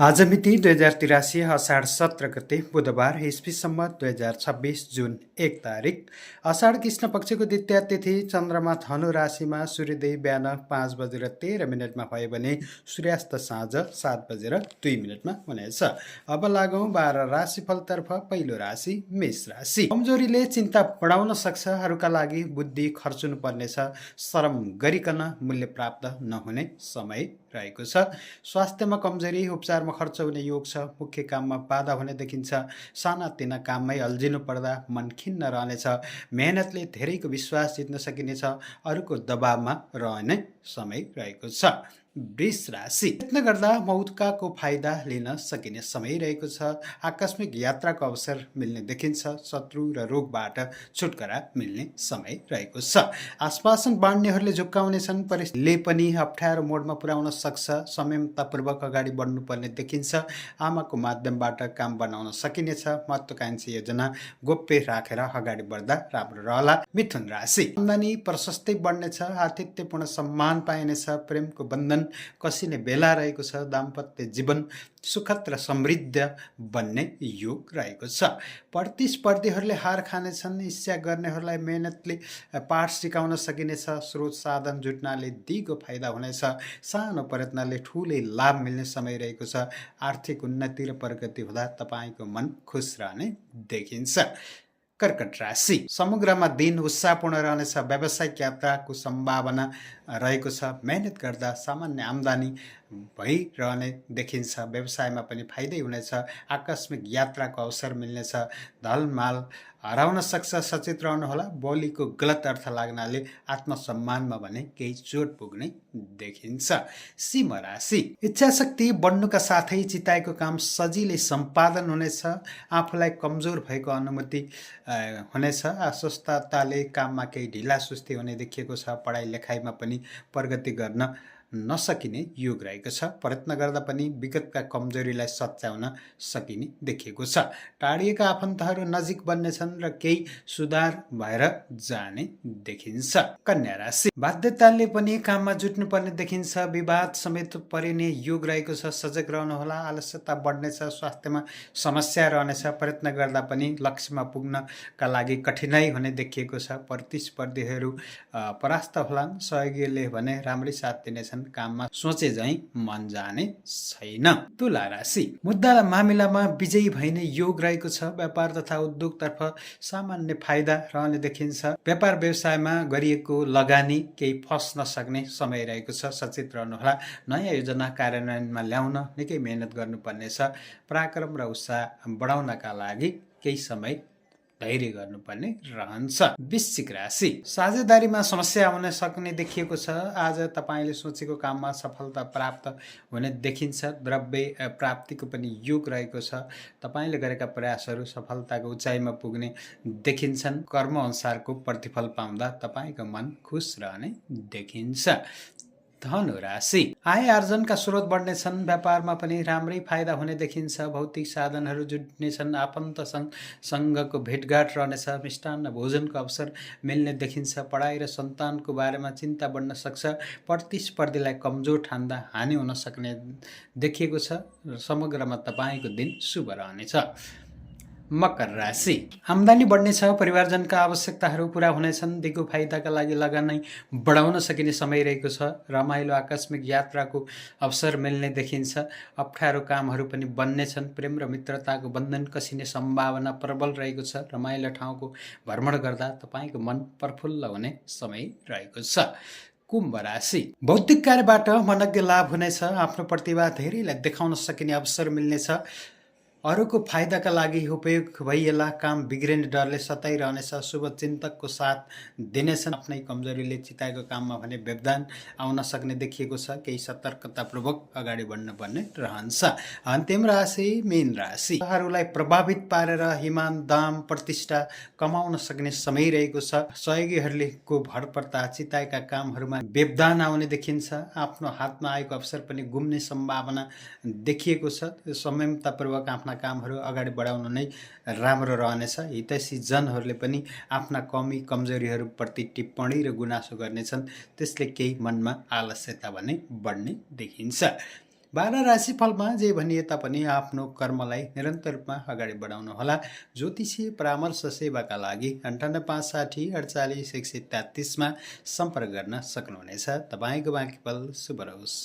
आज मिति 2083 असाढ 17 गते बुधबार इस्वी सम्मत 2026 जुन 1 तारिक असाढ कृष्ण पक्षको द्वितीया तिथि चन्द्रमा धनु राशिमा सूर्योदय बिहान 5:13 भयो भने सूर्यास्त साँझ 7:02 हुनेछ। अब लागौं 12 राशिफलतर्फ। पहिलो राशि मेष राशि। कमजोरीले चिन्ता बढाउन सक्छ। अरूका लागि बुद्धि खर्चुनु पर्नेछ। श्रम गरिकन मूल्य प्राप्त नहुने समय रहेको छ। स्वास्थ्यमा कमजोरी, उपचारमा खर्च हुने योग छ। मुख्य काममा बाधा हुने देखिन्छ। सानातिना काममै अल्झिनु पर्दा मन खिन्न रहनेछ। मेहनतले धेरैको विश्वास जित्न सकिनेछ। अरूको दबावमा रहने समय रहेको छ। वृष राशि। प्रयत्न गर्दा मौकाको फाइदा लिन सकिने समय रहेको छ। आकस्मिक यात्राको अवसर मिल्ने देखिन्छ। शत्रु र रोगबाट छुटकारा मिल्ने समय रहेको छ। आश्वासन बाँड्नेहरूले झुक्काउनेछन्। परिस्थितिले पनि अप्ठ्यारो मोडमा पुर्याउन सक्छ। संयमतापूर्वक अगाडि बढ्नुपर्ने देखिन्छ। आमाको माध्यमबाट काम बनाउन सकिनेछ। महत्त्वाकांक्षी योजना गोप्य राखेर अगाडि बढ्दा राम्रो रहला। मिथुन राशि। आम्दानी प्रशस्तै बढ्नेछ। आतिथ्यपूर्ण सम्मान पाइनेछ। प्रेमको बन्धन कसिने बेला रहेको छ। दाम्पत्य जीवन सुखद र समृद्ध बन्ने योग रहेको छ। प्रतिस्पर्धीहरूले हार खानेछन्। इच्छा गर्नेहरूलाई मेहनतले पाठ सिकाउन सकिनेछ। स्रोत साधन जुट्नाले दिगो फाइदा हुनेछ। सानो प्रयत्नले ठुलै लाभ मिल्ने समय रहेको छ। आर्थिक उन्नति र प्रगति हुँदा तपाईँको मन खुस रहने देखिन्छ। कर्कट राशि। समग्रमा दिन उत्साहपूर्ण रहनेछ। व्यावसायिक यात्राको सम्भावना रहेको छ। मेहनत गर्दा सामान्य आम्दानी भइरहने देखिन्छ। व्यवसायमा पनि फाइदै हुनेछ। आकस्मिक यात्राको अवसर मिल्नेछ। धनमाल हराउन सक्छ। सचेत रहनुहोला। बोलीको गलत अर्थ लाग्नाले आत्मसम्मानमा भने केही चोट पुग्ने देखिन्छ। सिंह राशि। इच्छाशक्ति बढ्नुका साथै चिताएको काम सजिलै सम्पादन हुनेछ। आफूलाई कमजोर भएको अनुभूति हुनेछ। अस्वस्थताले काममा केही ढिलासुस्ती हुने देखिएको छ। पढाइ लेखाइमा पनि प्रगति गर्न नसकिने योग रहेको छ। प्रयत्न गर्दा पनि विगतका कमजोरीलाई सच्याउन सकिने देखिएको छ। टाढिएका आफन्तहरू नजिक बन्नेछन् र केही सुधार भएर जाने देखिन्छ। कन्या राशि। बाध्यताले पनि काममा जुट्नुपर्ने देखिन्छ। विवाद समेत परिने योग रहेको छ। सजग रहनुहोला। आलस्यता बढ्नेछ। स्वास्थ्यमा समस्या रहनेछ। प्रयत्न गर्दा पनि लक्ष्यमा पुग्नका लागि कठिनाइ हुने देखिएको छ। प्रतिस्पर्धीहरू परास्त होलान्। सहयोगीले भने राम्रै साथ दिनेछन्। काममा सोचे झैं मन जाने छैन। तुला राशि। मुद्दा मामिलामा विजयी भइने योग रहेको छ। व्यापार तथा उद्योगतर्फ सामान्य फाइदा रहने देखिन्छ। व्यापार व्यवसायमा गरिएको लगानी केही फस्न सक्ने समय रहेको छ। सचेत रहनुहोला। नयाँ योजना कार्यान्वयनमा ल्याउन निकै मेहनत गर्नुपर्नेछ। पराक्रम र उत्साह बढाउनका लागि केही समय धैर्य गर्नुपर्ने रहन्छ। वृश्चिक राशि। साझेदारीमा समस्या हुन सक्ने देखिएको छ। आज तपाईँले सोचेको काममा सफलता प्राप्त हुने देखिन्छ। द्रव्य प्राप्तिको पनि योग रहेको छ। तपाईँले गरेका प्रयासहरू सफलताको उचाइमा पुग्ने देखिन्छन्। कर्मअनुसारको प्रतिफल पाउँदा तपाईँको मन खुस रहने देखिन्छ। धनु राशि। आय आर्जनका स्रोत बढ्नेछन्। व्यापारमा पनि राम्रै फाइदा हुने देखिन्छ। भौतिक साधनहरू जुट्नेछन्। आफन्तसँगको भेटघाट रहनेछ। मिष्टान्न भोजनको अवसर मिल्ने देखिन्छ। पढाइ र सन्तानको बारेमा चिन्ता बढ्न सक्छ। प्रतिस्पर्धीलाई कमजोर ठान्दा हानि हुन सक्ने देखिएको छ। समग्रमा तपाईँको दिन शुभ रहनेछ। मकर राशि। आम्दानी बढ्नेछ। परिवारजनका आवश्यकताहरू पूरा हुनेछन्। दिगो फाइदाका लागि लगानी बढाउन सकिने समय रहेको छ। रमाइलो आकस्मिक यात्राको अवसर मिल्ने देखिन्छ। अप्ठ्यारो कामहरू पनि बन्नेछन्। प्रेम र मित्रताको बन्धन कसिने सम्भावना प्रबल रहेको छ। रमाइलो ठाउँको भ्रमण गर्दा तपाईँको मन प्रफुल्ल हुने समय रहेको छ। कुम्भ राशि। बौद्धिक कार्यबाट मनज्ञ लाभ हुनेछ। आफ्नो प्रतिभा धेरैलाई देखाउन सकिने अवसर मिल्नेछ। अरूको फाइदाका लागि उपयोग भइएला। काम बिग्रिने डरले सताइरहनेछ। शुभचिन्तकको साथ दिनेछन्। आफ्नै कमजोरीले चिताएको काममा भने व्यवधान आउन सक्ने देखिएको छ। केही सतर्कतापूर्वक अगाडि बढ्नुपर्ने रहन्छ। अन्तिम राशि मीन राशि। हरूलाई प्रभावित पारेर इमान दाम प्रतिष्ठा कमाउन सक्ने समय रहेको छ। सहयोगीहरूले को भरपर्दा चिताएका कामहरूमा व्यवधान आउने देखिन्छ। आफ्नो हातमा आएको अवसर पनि गुम्ने सम्भावना देखिएको छ। संयमतापूर्वक आफ्ना कामहरू अगाडि बढाउन नै राम्रो रहनेछ। हितैषी जनहरूले पनि आफ्ना कमी कमजोरीहरूप्रति टिप्पणी र गुनासो गर्नेछन्। त्यसले केही मनमा आलस्यता भने बढ्ने देखिन्छ। 12 राशिफलमा जे भनिए तापनि आफ्नो कर्मलाई निरन्तर रूपमा अगाडि बढाउनुहोला। ज्योतिषीय परामर्श सेवाका लागि 9856 48 133 मा सम्पर्क गर्न सक्नुहुनेछ। तपाईँको बाँकी पल शुभ रहोस्।